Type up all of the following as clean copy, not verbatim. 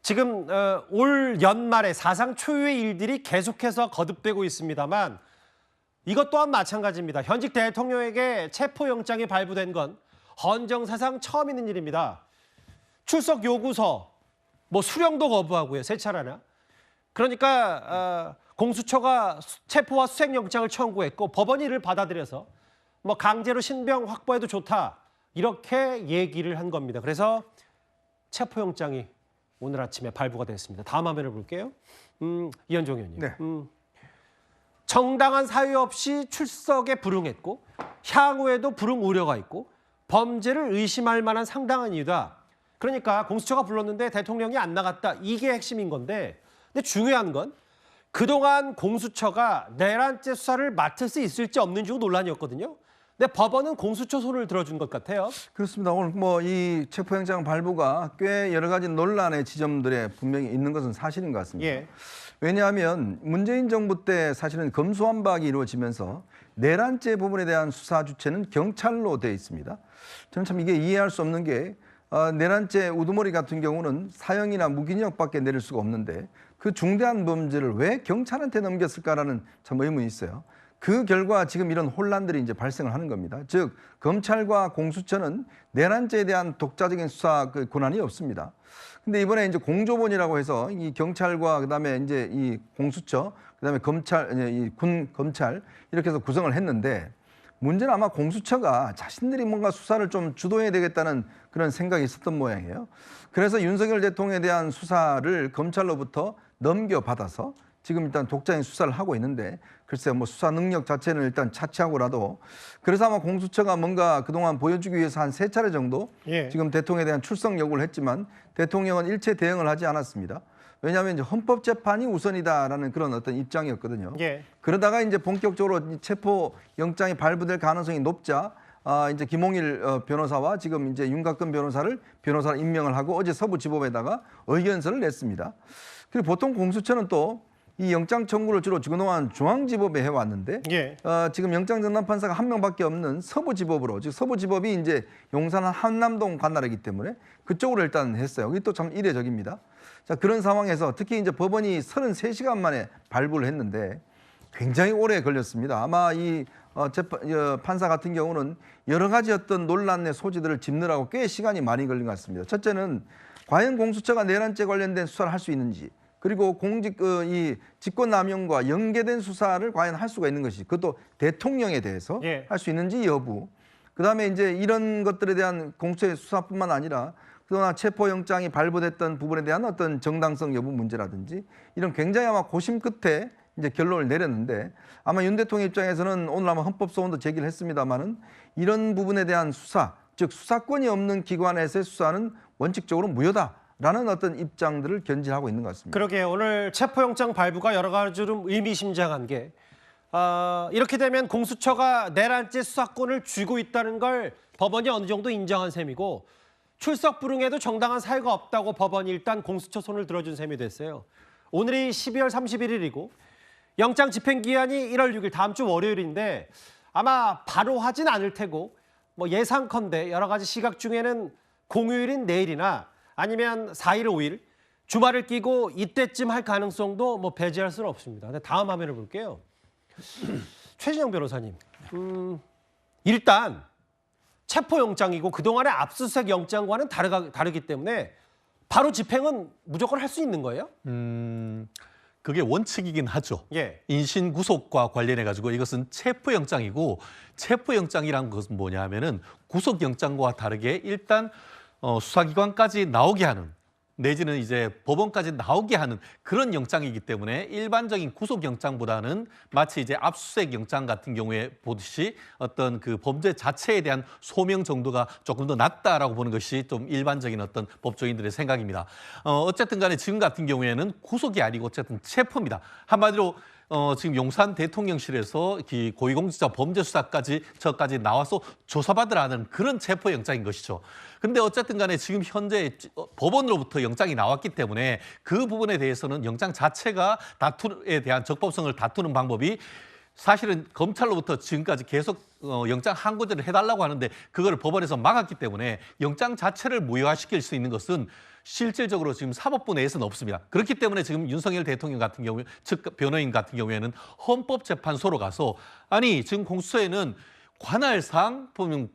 지금 올 연말에 사상 초유의 일들이 계속해서 거듭되고 있습니다만 이것 또한 마찬가지입니다. 현직 대통령에게 체포영장이 발부된 건 헌정사상 처음 있는 일입니다. 출석 요구서, 수령도 거부하고요, 세 차례나. 그러니까 공수처가 체포와 수색영장을 청구했고 법원이 이를 받아들여서 강제로 신병 확보해도 좋다 이렇게 얘기를 한 겁니다. 그래서 체포영장이 오늘 아침에 발부가 됐습니다. 다음 화면을 볼게요. 이현종 의원님. 네. 정당한 사유 없이 출석에 불응했고 향후에도 불응 우려가 있고 범죄를 의심할 만한 상당한 이유다. 그러니까 공수처가 불렀는데 대통령이 안 나갔다. 이게 핵심인 건데 근데 중요한 건 그동안 공수처가 내란죄 수사를 맡을 수 있을지 없는지 논란이었거든요. 근데 법원은 공수처 손을 들어준 것 같아요. 그렇습니다. 오늘 이 체포영장 발부가 꽤 여러 가지 논란의 지점들에 분명히 있는 것은 사실인 것 같습니다. 예. 왜냐하면 문재인 정부 때 사실은 검수완박이 이루어지면서 내란죄 부분에 대한 수사 주체는 경찰로 되어 있습니다. 저는 참 이게 이해할 수 없는 게 내란죄 우두머리 같은 경우는 사형이나 무기징역밖에 내릴 수가 없는데 그 중대한 범죄를 왜 경찰한테 넘겼을까라는 참 의문이 있어요. 그 결과 지금 이런 혼란들이 이제 발생을 하는 겁니다. 즉 검찰과 공수처는 내란죄에 대한 독자적인 수사 권한이 없습니다. 근데 이번에 이제 공조본이라고 해서 이 경찰과 그다음에 이제 이 공수처, 그다음에 검찰, 이 군 검찰 이렇게 해서 구성을 했는데 문제는 아마 공수처가 자신들이 뭔가 수사를 좀 주도해야 되겠다는 그런 생각이 있었던 모양이에요. 그래서 윤석열 대통령에 대한 수사를 검찰로부터 넘겨받아서 지금 일단 독자적인 수사를 하고 있는데 글쎄요, 수사 능력 자체는 일단 차치하고라도 그래서 아마 공수처가 뭔가 그동안 보여주기 위해서 한 3차례 정도 지금 대통령에 대한 출석 요구를 했지만 대통령은 일체 대응을 하지 않았습니다. 왜냐하면 이제 헌법재판이 우선이다라는 그런 어떤 입장이었거든요. 그러다가 이제 본격적으로 체포 영장이 발부될 가능성이 높자 이제 김홍일 변호사와 지금 이제 윤곽근 변호사를 임명을 하고 어제 서부지법에다가 의견서를 냈습니다. 그리고 보통 공수처는 또 이 영장 청구를 주로 그동안 중앙지법에 해왔는데 지금 영장전담판사가 한 명밖에 없는 서부지법으로, 즉 서부지법이 이제 용산 한남동 관할이기 때문에 그쪽으로 일단 했어요. 이게 또 참 이례적입니다. 자, 그런 상황에서 특히 이제 법원이 33시간 만에 발부를 했는데 굉장히 오래 걸렸습니다. 아마 이 판사 같은 경우는 여러 가지 어떤 논란의 소지들을 짚느라고 꽤 시간이 많이 걸린 것 같습니다. 첫째는 과연 공수처가 내란죄 관련된 수사를 할 수 있는지, 그리고 이 직권남용과 연계된 수사를 과연 할 수가 있는 것이, 그것도 대통령에 대해서 할 수 있는지 여부. 그다음에 이제 이런 것들에 대한 공수처의 수사뿐만 아니라 그동안 체포영장이 발부됐던 부분에 대한 어떤 정당성 여부 문제라든지 이런 굉장히 아마 고심 끝에 이제 결론을 내렸는데 아마 윤 대통령 입장에서는 오늘 아마 헌법소원도 제기를 했습니다만은 이런 부분에 대한 수사, 즉 수사권이 없는 기관에서의 수사는 원칙적으로 무효다라는 어떤 입장들을 견지하고 있는 것 같습니다. 그러게요. 오늘 체포영장 발부가 여러 가지로 의미심장한 게 이렇게 되면 공수처가 내란죄 수사권을 쥐고 있다는 걸 법원이 어느 정도 인정한 셈이고 출석 불응에도 정당한 사유가 없다고 법원이 일단 공수처 손을 들어준 셈이 됐어요. 오늘이 12월 31일이고 영장 집행기한이 1월 6일 다음 주 월요일인데 아마 바로 하진 않을 테고 예상컨대 여러 가지 시각 중에는 공휴일인 내일이나 아니면 4일, 5일 주말을 끼고 이때쯤 할 가능성도 배제할 수는 없습니다. 근데 다음 화면을 볼게요. 최진영 변호사님, 일단 체포영장이고 그동안의 압수수색 영장과는 다르기 때문에 바로 집행은 무조건 할 수 있는 거예요? 그게 원칙이긴 하죠. 인신 구속과 관련해 가지고 이것은 체포영장이고 체포영장이란 것은 뭐냐 하면은 구속영장과 다르게 일단 수사기관까지 나오게 하는 내지는 이제 법원까지 나오게 하는 그런 영장이기 때문에 일반적인 구속영장보다는 마치 이제 압수수색 영장 같은 경우에 보듯이 어떤 그 범죄 자체에 대한 소명 정도가 조금 더 낮다라고 보는 것이 좀 일반적인 어떤 법조인들의 생각입니다. 어쨌든 간에 지금 같은 경우에는 구속이 아니고 어쨌든 체포입니다. 한마디로 지금 용산 대통령실에서 고위공직자 범죄 수사까지 저까지 나와서 조사받으라는 그런 체포영장인 것이죠. 근데 어쨌든 간에 지금 현재 법원으로부터 영장이 나왔기 때문에 그 부분에 대해서는 영장 자체가 다투에 대한 적법성을 다투는 방법이 사실은 검찰로부터 지금까지 계속 영장 항고제를 해달라고 하는데 그거를 법원에서 막았기 때문에 영장 자체를 무효화시킬 수 있는 것은 실질적으로 지금 사법부 내에서는 없습니다. 그렇기 때문에 지금 윤석열 대통령 같은 경우에 측 변호인 같은 경우에는 헌법재판소로 가서 아니 지금 공수처에는 관할상 보면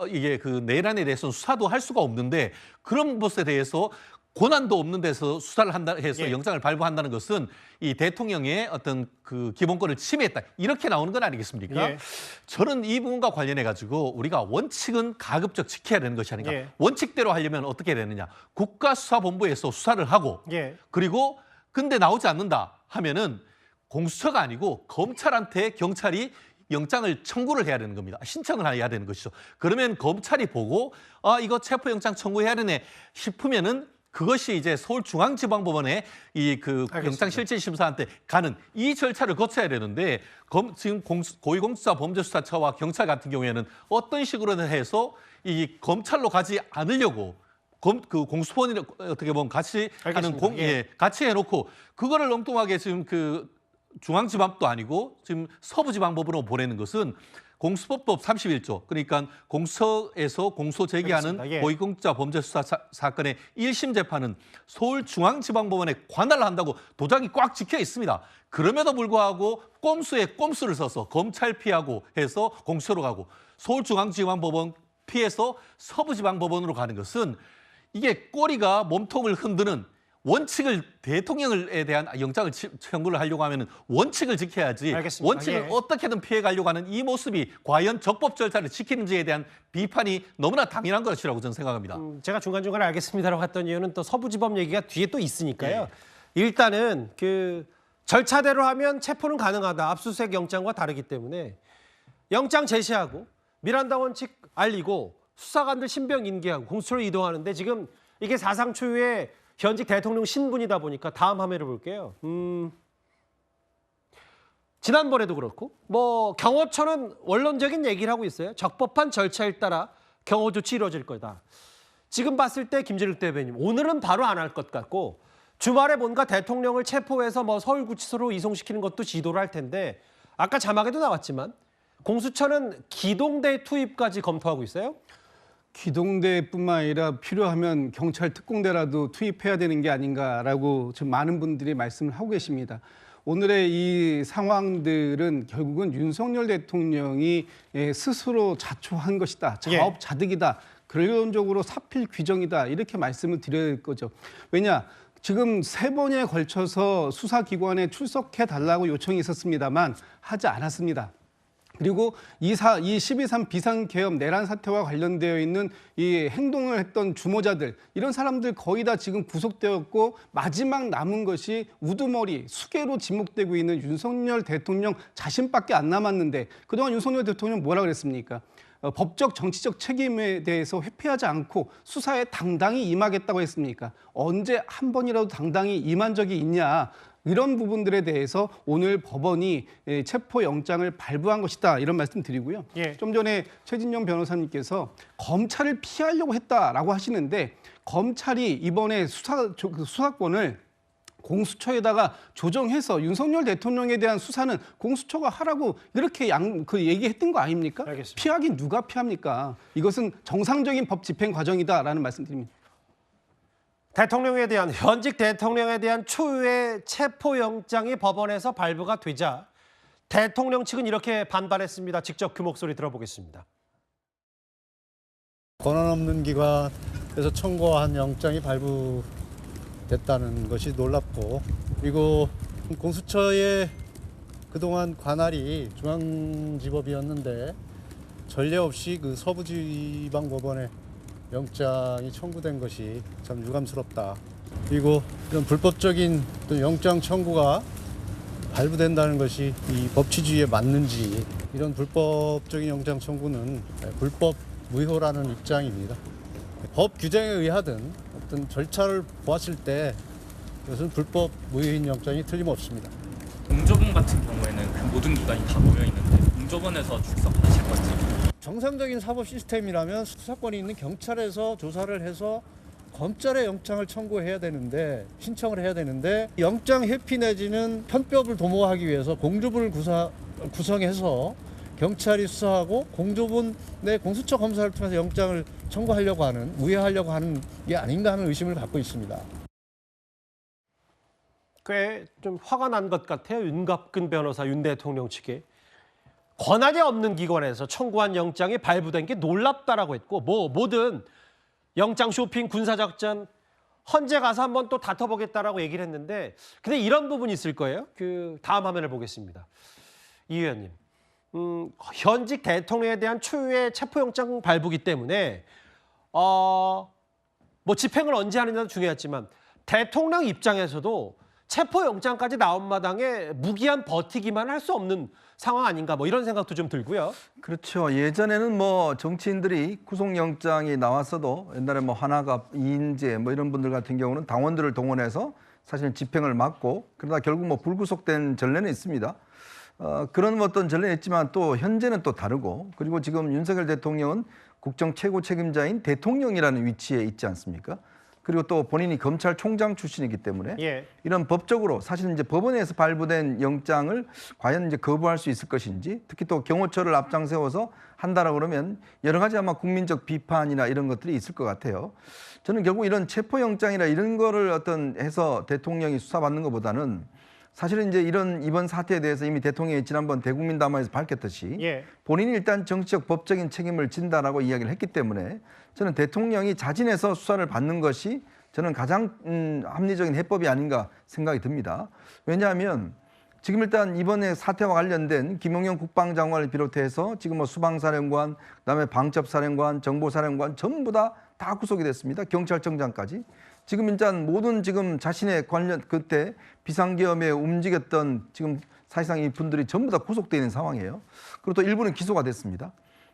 이게 그 내란에 대해서는 수사도 할 수가 없는데 그런 것에 대해서 권한도 없는 데서 수사를 한다 해서 예. 영장을 발부한다는 것은 이 대통령의 어떤 그 기본권을 침해했다. 이렇게 나오는 건 아니겠습니까? 예. 저는 이 부분과 관련해 가지고 우리가 원칙은 가급적 지켜야 되는 것이 아닌가. 예. 원칙대로 하려면 어떻게 해야 되느냐. 국가수사본부에서 수사를 하고 예. 그리고 근데 나오지 않는다 하면은 공수처가 아니고 검찰한테 경찰이 영장을 청구를 해야 되는 겁니다. 신청을 해야 되는 것이죠. 그러면 검찰이 보고 아 이거 체포영장 청구해야 되네 싶으면은 그것이 이제 서울중앙지방법원에 이 그 영장실질심사한테 가는 이 절차를 거쳐야 되는데 지금 고위공직자범죄수사처와 경찰 같은 경우에는 어떤 식으로든 해서 이 검찰로 가지 않으려고 그 공수본이 어떻게 보면 같이 하는 같이 해놓고 그거를 엉뚱하게 지금 그 중앙지방도 아니고 지금 서부지방법으로 보내는 것은 공수법법 31조 그러니까 공수처에서 공소 제기하는 예. 고위공직자 범죄 수사 사건의 1심 재판은 서울중앙지방법원에 관할을 한다고 도장이 꽉 찍혀 있습니다. 그럼에도 불구하고 꼼수에 꼼수를 써서 검찰 피하고 해서 공수처로 가고 서울중앙지방법원 피해서 서부지방법원으로 가는 것은 이게 꼬리가 몸통을 흔드는 원칙을 대통령에 대한 영장을 청구를 하려고 하면 원칙을 지켜야지 알겠습니다. 원칙을 예. 어떻게든 피해가려고 하는 이 모습이 과연 적법 절차를 지키는지에 대한 비판이 너무나 당연한 것이라고 저는 생각합니다. 제가 중간중간에 알겠습니다라고 했던 이유는 또 서부지법 얘기가 뒤에 또 있으니까요. 일단은 그 절차대로 하면 체포는 가능하다. 압수수색 영장과 다르기 때문에 영장 제시하고 미란다 원칙 알리고 수사관들 신병 인계하고 공수처로 이동하는데 지금 이게 사상 초유의 현직 대통령 신분이다 보니까 다음 화면을 볼게요. 지난번에도 그렇고 뭐 경호처는 원론적인 얘기를 하고 있어요. 적법한 절차에 따라 경호 조치 이루어질 거다. 지금 봤을 때 김진욱 대변인 오늘은 바로 안 할 것 같고 주말에 뭔가 대통령을 체포해서 뭐 서울구치소로 이송시키는 것도 지도를 할 텐데 아까 자막에도 나왔지만 공수처는 기동대 투입까지 검토하고 있어요. 기동대뿐만 아니라 필요하면 경찰 특공대라도 투입해야 되는 게 아닌가라고 지금 많은 분들이 말씀을 하고 계십니다. 오늘의 이 상황들은 결국은 윤석열 대통령이 스스로 자초한 것이다. 자업자득이다. 결론적으로 사필 규정이다. 이렇게 말씀을 드릴 거죠. 왜냐? 지금 3번에 걸쳐서 수사기관에 출석해 달라고 요청이 있었습니다만 하지 않았습니다. 그리고 이 12.3 비상계엄 내란 사태와 관련되어 있는 이 행동을 했던 주모자들 이런 사람들 거의 다 지금 구속되었고 마지막 남은 것이 우두머리 수개로 지목되고 있는 윤석열 대통령 자신밖에 안 남았는데 그동안 윤석열 대통령 뭐라 그랬습니까? 법적 정치적 책임에 대해서 회피하지 않고 수사에 당당히 임하겠다고 했습니까? 언제 한 번이라도 당당히 임한 적이 있냐? 이런 부분들에 대해서 오늘 법원이 체포영장을 발부한 것이다 이런 말씀 드리고요. 좀 전에 최진영 변호사님께서 검찰을 피하려고 했다라고 하시는데 검찰이 이번에 수사권을 공수처에다가 조정해서 윤석열 대통령에 대한 수사는 공수처가 하라고 이렇게 얘기했던 거 아닙니까? 알겠습니다. 피하긴 누가 피합니까? 이것은 정상적인 법 집행 과정이다라는 말씀드립니다. 대통령에 대한 현직 대통령에 대한 초유의 체포영장이 법원에서 발부가 되자 대통령 측은 이렇게 반발했습니다. 직접 그 목소리 들어보겠습니다. 권한 없는 기관에서 청구한 영장이 발부됐다는 것이 놀랍고 그리고 공수처의 그동안 관할이 중앙지법이었는데 전례 없이 그 서부지방법원에 영장이 청구된 것이 참 유감스럽다. 그리고 이런 불법적인 영장 청구가 발부된다는 것이 이 법치주의에 맞는지 이런 불법적인 영장 청구는 불법 무효라는 입장입니다. 법 규정에 의하든 어떤 절차를 보았을 때 이것은 불법 무효인 영장이 틀림없습니다. 공조본 같은 경우에는 그 모든 기관이 다 모여 있는데 공조본에서 출석하실 건지. 정상적인 사법 시스템이라면 수사권이 있는 경찰에서 조사를 해서 검찰에 영장을 청구해야 되는데 신청을 해야 되는데 영장 회피 내지는 편법을 도모하기 위해서 공주부를 구성해서 경찰이 수사하고 공조본의 공수처 검사를 통해서 영장을 청구하려고 하는, 우회하려고 하는 게 아닌가 하는 의심을 갖고 있습니다. 꽤 좀 화가 난 것 같아요. 윤갑근 변호사, 윤 대통령 측에. 권한이 없는 기관에서 청구한 영장이 발부된 게 놀랍다라고 했고, 뭐든 영장 쇼핑, 군사작전 헌재 가서 한번 또 다퉈보겠다라고 얘기를 했는데, 근데 이런 부분이 있을 거예요. 그 다음 화면을 보겠습니다. 이 의원님, 현직 대통령에 대한 초유의 체포영장 발부기 때문에 뭐 집행을 언제 하느냐도 중요했지만 대통령 입장에서도 체포영장까지 나온 마당에 무기한 버티기만 할 수 없는 상황 아닌가, 뭐 이런 생각도 좀 들고요. 그렇죠. 예전에는 뭐 정치인들이 구속영장이 나왔어도 옛날에 뭐 하나갑, 이인재 뭐 이런 분들 같은 경우는 당원들을 동원해서 사실 집행을 막고, 그러다 결국 뭐 불구속된 전례는 있습니다. 그런 어떤 전례는 있지만 또 현재는 또 다르고, 그리고 지금 윤석열 대통령은 국정 최고 책임자인 대통령이라는 위치에 있지 않습니까? 그리고 또 본인이 검찰총장 출신이기 때문에 이런 법적으로 사실 이제 법원에서 발부된 영장을 과연 이제 거부할 수 있을 것인지, 특히 또 경호처를 앞장세워서 한다라고 그러면 여러 가지 아마 국민적 비판이나 이런 것들이 있을 것 같아요. 저는 결국 이런 체포영장이나 이런 거를 어떤 해서 대통령이 수사받는 것보다는 사실은 이제 이번 사태에 대해서 이미 대통령이 지난번 대국민 담화에서 밝혔듯이 본인이 일단 정치적 법적인 책임을 진다라고 이야기를 했기 때문에 저는 대통령이 자진해서 수사를 받는 것이 저는 가장 합리적인 해법이 아닌가 생각이 듭니다. 왜냐하면 지금 일단 이번에 사태와 관련된 김용현 국방장관을 비롯해서 지금 뭐 수방사령관, 그다음에 방첩사령관, 정보사령관 전부 다 구속이 됐습니다. 경찰청장까지. 지금 일단 모든 지금 자신의 관련 그때 비상계엄에 움직였던 지금 사실상 이 분들이 전부 다 구속되어 있는 상황이에요. 그리고 또 일부는 기소가 됐습니다.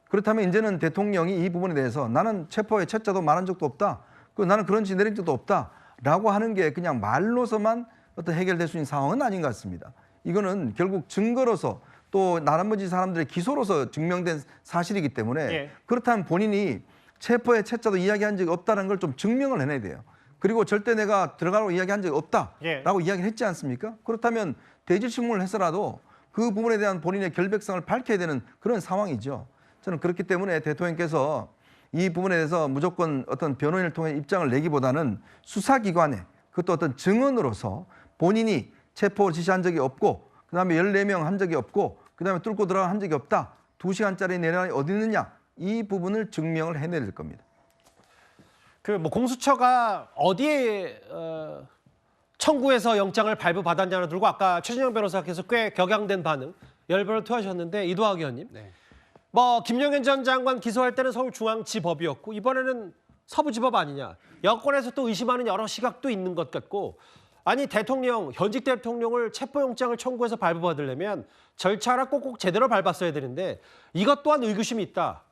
그렇다면 이제는 대통령이 이 부분에 대해서 나는 체포의 채자도 말한 적도 없다. 그리고 나는 그런 짓 내린 적도 없다라고 하는 게 그냥 말로서만 어떤 해결될 수 있는 상황은 아닌 것 같습니다. 이거는 결국 증거로서 또 나머지 사람들의 기소로서 증명된 사실이기 때문에 그렇다면 본인이 체포의 채자도 이야기한 적이 없다는 걸 좀 증명을 해내야 돼요. 그리고 절대 내가 들어가라고 이야기한 적이 없다라고 이야기를 했지 않습니까? 그렇다면 대질신문을 해서라도 그 부분에 대한 본인의 결백성을 밝혀야 되는 그런 상황이죠. 저는 그렇기 때문에 대통령께서 이 부분에 대해서 무조건 어떤 변호인을 통해 입장을 내기보다는 수사기관에 그것도 어떤 증언으로서 본인이 체포 지시한 적이 없고, 그다음에 14명 한 적이 없고, 그다음에 뚫고 들어가 한 적이 없다. 2시간짜리 내란이 어디 있느냐, 이 부분을 증명을 해낼 겁니다. 그 뭐 공수처가 어디에 청구해서 영장을 발부받았냐를 두고 아까 최진영 변호사께서 꽤 격양된 반응, 열변을 토하셨는데, 이도학 의원님, 뭐 김용현 전 장관 기소할 때는 서울중앙지법이었고 이번에는 서부지법 아니냐, 여권에서 또 의심하는 여러 시각도 있는 것 같고, 아니 대통령, 현직 대통령을 체포영장을 청구해서 발부받으려면 절차를 꼭꼭 제대로 밟았어야 되는데 이것 또한 의구심이 있다,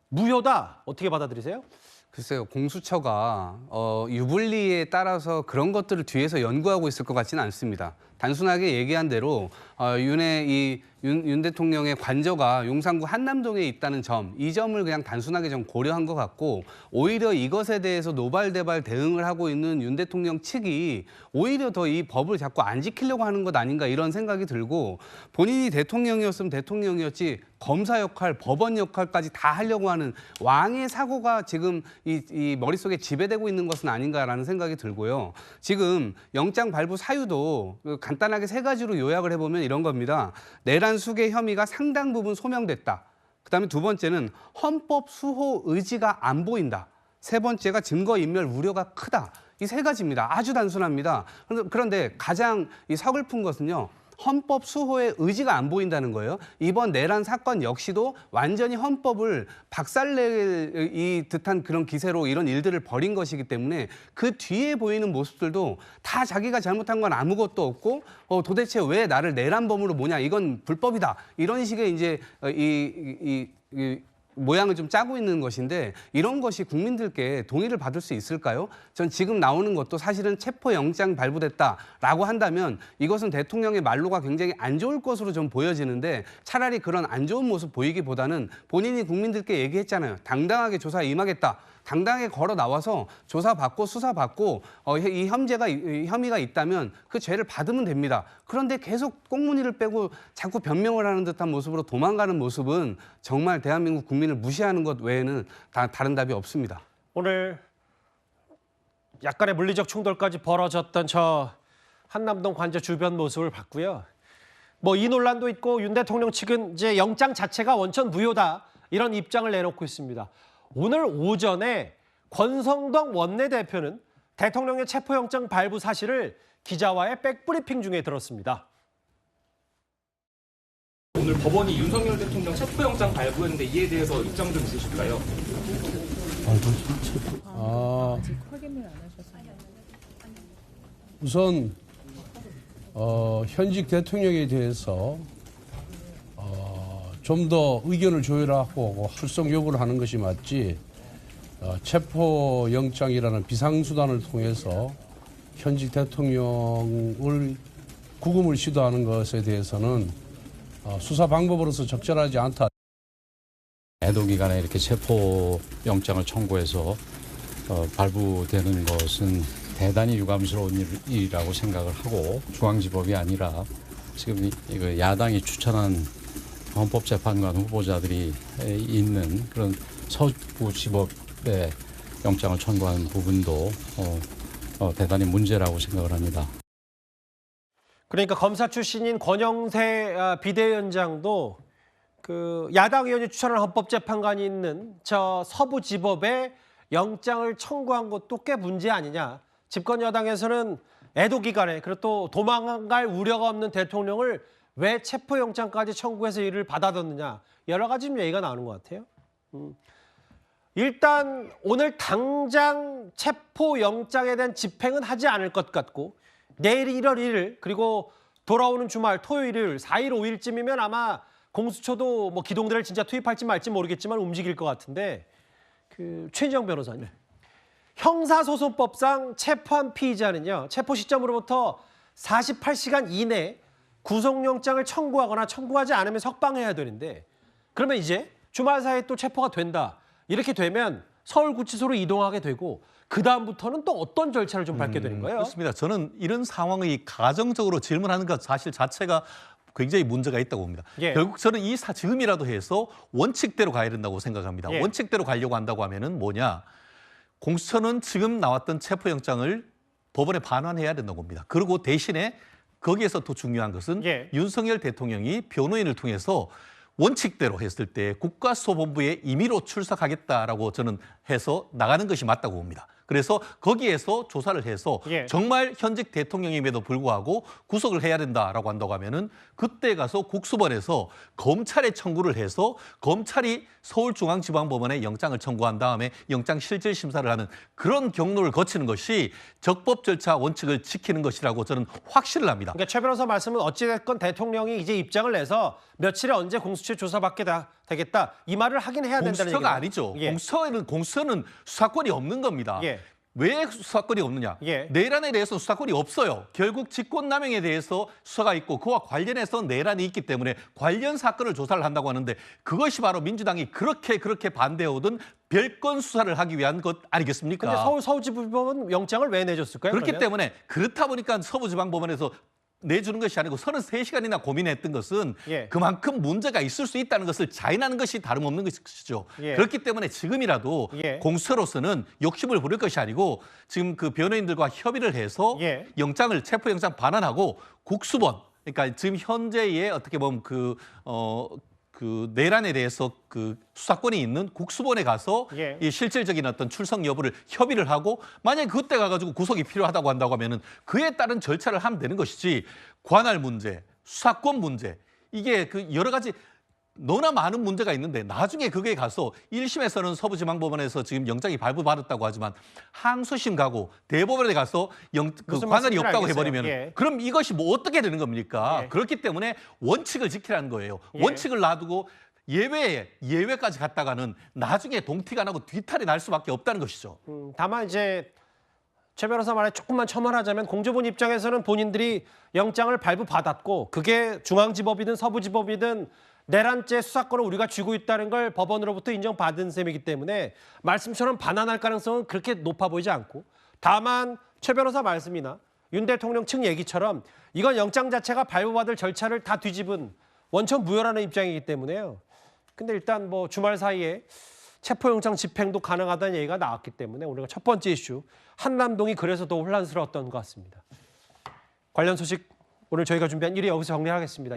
무효다, 어떻게 받아들이세요? 글쎄요, 공수처가 유불리에 따라서 그런 것들을 뒤에서 연구하고 있을 것 같지는 않습니다. 단순하게 얘기한 대로 윤 대통령의 관저가 용산구 한남동에 있다는 점, 이 점을 그냥 단순하게 좀 고려한 것 같고, 오히려 이것에 대해서 노발대발 대응을 하고 있는 윤 대통령 측이 오히려 더 이 법을 자꾸 안 지키려고 하는 것 아닌가, 이런 생각이 들고, 본인이 대통령이었으면 대통령이었지 검사 역할, 법원 역할까지 다 하려고 하는 왕의 사고가 지금 이 머릿속에 지배되고 있는 것은 아닌가라는 생각이 들고요. 지금 영장 발부 사유도 간단하게 3가지로 요약을 해보면 이런 겁니다. 내란 수괴 혐의가 상당 부분 소명됐다. 그다음에 2번째는 헌법 수호 의지가 안 보인다. 3번째가 증거인멸 우려가 크다. 이 3가지입니다. 아주 단순합니다. 그런데 가장 서글픈 것은요, 헌법 수호의 의지가 안 보인다는 거예요. 이번 내란 사건 역시도 완전히 헌법을 박살낼 이 듯한 그런 기세로 이런 일들을 벌인 것이기 때문에 그 뒤에 보이는 모습들도 다 자기가 잘못한 건 아무것도 없고, 도대체 왜 나를 내란범으로 보냐, 이건 불법이다, 이런 식의 이제 모양을 좀 짜고 있는 것인데, 이런 것이 국민들께 동의를 받을 수 있을까요? 전 지금 나오는 것도 사실은 체포영장 발부됐다라고 한다면 이것은 대통령의 말로가 굉장히 안 좋을 것으로 좀 보여지는데, 차라리 그런 안 좋은 모습 보이기보다는 본인이 국민들께 얘기했잖아요. 당당하게 조사에 임하겠다. 당당하게 걸어 나와서 조사받고 수사받고 이 혐의가 있다면 그 죄를 받으면 됩니다. 그런데 계속 꽁무니를 빼고 자꾸 변명을 하는 듯한 모습으로 도망가는 모습은 정말 대한민국 국민을 무시하는 것 외에는 다른 답이 없습니다. 오늘 약간의 물리적 충돌까지 벌어졌던 저 한남동 관저 주변 모습을 봤고요. 뭐 이 논란도 있고 윤 대통령 측은 이제 영장 자체가 원천 무효다 이런 입장을 내놓고 있습니다. 오늘 오전에 권성동 원내대표는 대통령의 체포영장 발부 사실을 기자와의 백브리핑 중에 들었습니다. 오늘 법원이 윤석열 대통령 체포영장 발부했는데 이에 대해서 입장 좀 있으실까요? 우선 현직 대통령에 대해서 좀 더 의견을 조율하고 출석 요구를 하는 것이 맞지 체포영장이라는 비상수단을 통해서 현직 대통령을 구금을 시도하는 것에 대해서는 수사 방법으로서 적절하지 않다. 애도 기간에 이렇게 체포영장을 청구해서 발부되는 것은 대단히 유감스러운 일이라고 생각을 하고 중앙지법이 아니라 지금 이거 야당이 추천한 헌법재판관 후보자들이 있는 그런 서부지법에 영장을 청구하는 부분도 대단히 문제라고 생각을 합니다. 그러니까 검사 출신인 권영세 비대위원장도 그 야당 의원이 추천한 헌법재판관이 있는 저 서부지법에 영장을 청구한 것도 꽤 문제 아니냐. 집권 여당에서는 애도 기간에 그리고 또 도망갈 우려가 없는 대통령을 왜 체포영장까지 청구해서 이를 받아뒀느냐. 여러 가지 얘기가 나오는 것 같아요. 일단 오늘 당장 체포영장에 대한 집행은 하지 않을 것 같고 내일 1월 1일 그리고 돌아오는 주말 토요일, 일요일 4일, 5일쯤이면 아마 공수처도 뭐 기동대를 진짜 투입할지 말지 모르겠지만 움직일 것 같은데 그 최인정 변호사님. 형사소송법상 체포한 피의자는요. 체포 시점으로부터 48시간 이내 구속영장을 청구하거나 청구하지 않으면 석방해야 되는데 그러면 이제 주말 사이에 또 체포가 된다. 이렇게 되면 서울구치소로 이동하게 되고 그다음부터는 또 어떤 절차를 좀 밟게 되는 거예요? 그렇습니다. 저는 이런 상황의 가정적으로 질문하는 것 사실 자체가 굉장히 문제가 있다고 봅니다. 예. 결국 저는 지금이라도 해서 원칙대로 가야 된다고 생각합니다. 예. 원칙대로 가려고 한다고 하면은 뭐냐? 공수처는 지금 나왔던 체포영장을 법원에 반환해야 된다고 봅니다. 그리고 대신에 거기에서 더 중요한 것은 예. 윤석열 대통령이 변호인을 통해서 원칙대로 했을 때 국가수사본부에 임의로 출석하겠다라고 저는 해서 나가는 것이 맞다고 봅니다. 그래서 거기에서 조사를 해서 예. 정말 현직 대통령임에도 불구하고 구속을 해야 된다라고 한다고 하면은 그때 가서 국수본에서 검찰에 청구를 해서 검찰이 서울중앙지방법원에 영장을 청구한 다음에 영장 실질 심사를 하는 그런 경로를 거치는 것이 적법 절차 원칙을 지키는 것이라고 저는 확신을 합니다. 그러니까 최 변호사 말씀은 어찌됐건 대통령이 이제 입장을 내서 며칠에 언제 공수처 조사받게 되겠다 이 말을 하긴 해야 된다는 얘기죠. 공수처가 아니죠. 예. 공수처는 수사권이 없는 겁니다. 예. 왜 수사권이 없느냐? 예. 내란에 대해서 수사권이 없어요. 결국 직권남용에 대해서 수사가 있고 그와 관련해서 내란이 있기 때문에 관련 사건을 조사를 한다고 하는데 그것이 바로 민주당이 그렇게 반대하던 별건 수사를 하기 위한 것 아니겠습니까? 근데 서울지법은 영장을 왜 내줬을까요? 그렇기 그러면? 때문에 그렇다 보니까 서부지방법원에서 내주는 것이 아니고 33시간이나 고민했던 것은 예. 그만큼 문제가 있을 수 있다는 것을 자인하는 것이 다름없는 것이죠. 예. 그렇기 때문에 지금이라도 예. 공수처로서는 욕심을 부릴 것이 아니고 지금 그 변호인들과 협의를 해서 예. 체포영장 반환하고 국수본, 그러니까 지금 현재의 어떻게 보면 그 내란에 대해서 그 수사권이 있는 국수본에 가서 예. 이 실질적인 어떤 출석 여부를 협의를 하고 만약에 그때 가가지고 구속이 필요하다고 한다고 하면은 그에 따른 절차를 하면 되는 것이지 관할 문제, 수사권 문제 이게 그 여러 가지 너나 많은 문제가 있는데 나중에 그게 가서 1심에서는 서부지방법원에서 지금 영장이 발부받았다고 하지만 항소심 가고 대법원에 가서 그 관할이 없다고 해버리면 예. 그럼 이것이 뭐 어떻게 되는 겁니까? 예. 그렇기 때문에 원칙을 지키라는 거예요. 예. 원칙을 놔두고 예외까지 갔다가는 나중에 동티가 나고 뒤탈이 날 수밖에 없다는 것이죠. 다만 이제 최 변호사 말에 조금만 첨언하자면 공조본 입장에서는 본인들이 영장을 발부받았고 그게 중앙지법이든 서부지법이든 내란죄 수사권을 우리가 쥐고 있다는 걸 법원으로부터 인정받은 셈이기 때문에 말씀처럼 반환할 가능성은 그렇게 높아 보이지 않고, 다만 최 변호사 말씀이나 윤 대통령 측 얘기처럼 이건 영장 자체가 발부받을 절차를 다 뒤집은 원천 무효라는 입장이기 때문에요. 근데 일단 뭐 주말 사이에 체포영장 집행도 가능하다는 얘기가 나왔기 때문에 우리가 첫 번째 이슈, 한남동이 그래서 더 혼란스러웠던 것 같습니다. 관련 소식 오늘 저희가 준비한 1위 여기서 정리하겠습니다.